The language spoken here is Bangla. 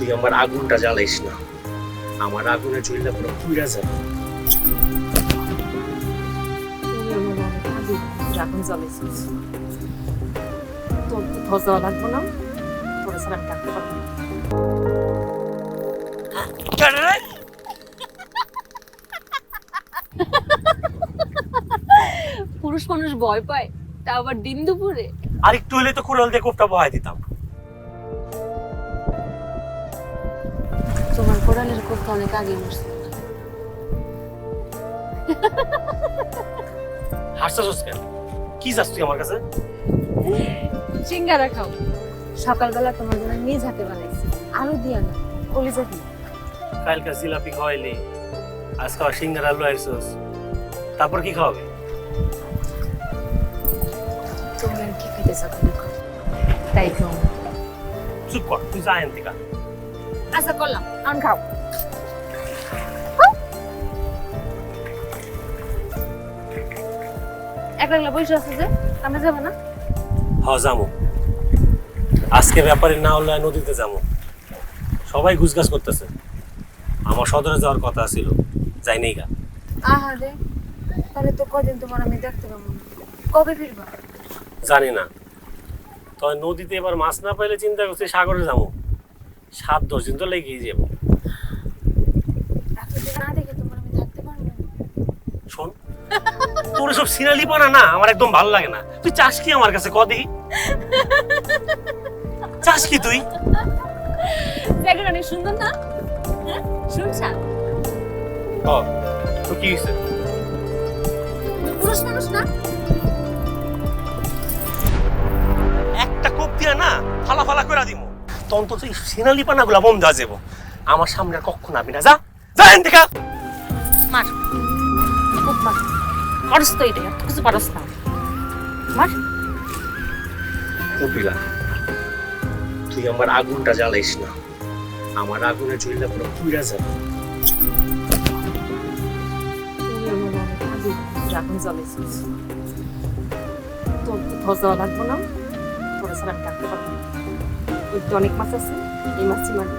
তুই আমার আগুনটা জ্বালাইস না, আমার আগুনে জ্বললে পুরো পুড়ে যাবে। আগুন জ্বালাইছিস, তোর তো ধস দেওয়া লাগবো না, তোর ছাড়া আমি থাকতে পারবো না। পুরুষ মানুষ ভয় পায়, তা আবার দিন দুপুরে। আর একটু হলে তো কুড়াল দিয়ে কোপটা বহাই দিতাম। তোমার কোড়ালের কোপটা অনেক আগে মরছে। হাসছাস কেন? কি চাস তুই আমার কাছে? সিঙ্গারা খাও, সকালবেলা তোমার জন্য নিজ হাতে বানাইছি, আলু দিয়া না, কলিজা দিয়া। কালকে জিলাপি খাওয়াইলি, আজকে আবার সিঙ্গারা আলু আইসস, তারপর কি খাওয়াবে? তুমি আর কি খেতে চাও দেখো, তাই খাও। চুপ কর, তুই যা এনতে কা। আচ্ছা করলাম, আন খাও। একলা একলা বসে আছে যে, কামে যাবে না? যামু, আজকে ব্যাপারে না হলে নদীতে যাবো। সবাই গুছগাছ করতেছে, আমার সদরে যাওয়ার কথা ছিল, যাই নেই গা। আহারে, তাহলে তো কদিন তোমার আমি দেখতে পাবো না, কবে ফিরবা? জানি না, তবে নদীতে এবার মাছ না পাইলে চিন্তা করছি সাগরে যাবো। 7-10 দিন তো লেগেই যাবো। এতদিন না দেখে তোমার আমি থাকতে পারবো না। শোন, তোর সব সিনালি পানা না আমার একদম ভালো লাগে না। তুই চাস কি আমার কাছে কদি? চাস কি তুই? জায়গাটা অনেক সুন্দর না? হ্যাঁ, শুনছা? তো কি হয়েছে? তুমি পুরুষ মানুষ না? একটা কোপ দিয়া না ফালা ফালা করে দিমু। তখন তো এই সিনালি পানা গুলা বন্ধ হয়ে যাবো। আমার সামনে আর কখনো আবি না, যা যা এন থেকে। মার, খুব মার, পারস তো এটাই, আর তো কিছু পারস না। মার। কপিলা, তুই আমার আগুনটা জ্বালাইস না, আমার আগুনে জ্বললে পুরো পুড়ে যাবে। তুমি আমার অনেক আগে আগুন জ্বালাইছিস, তোর তো ধস দেওয়া লাগবো না, তোর ছাড়া আমি থাকতে পারবো না। ওই তো অনেক মাছ আছে, এই মাছই মারবো।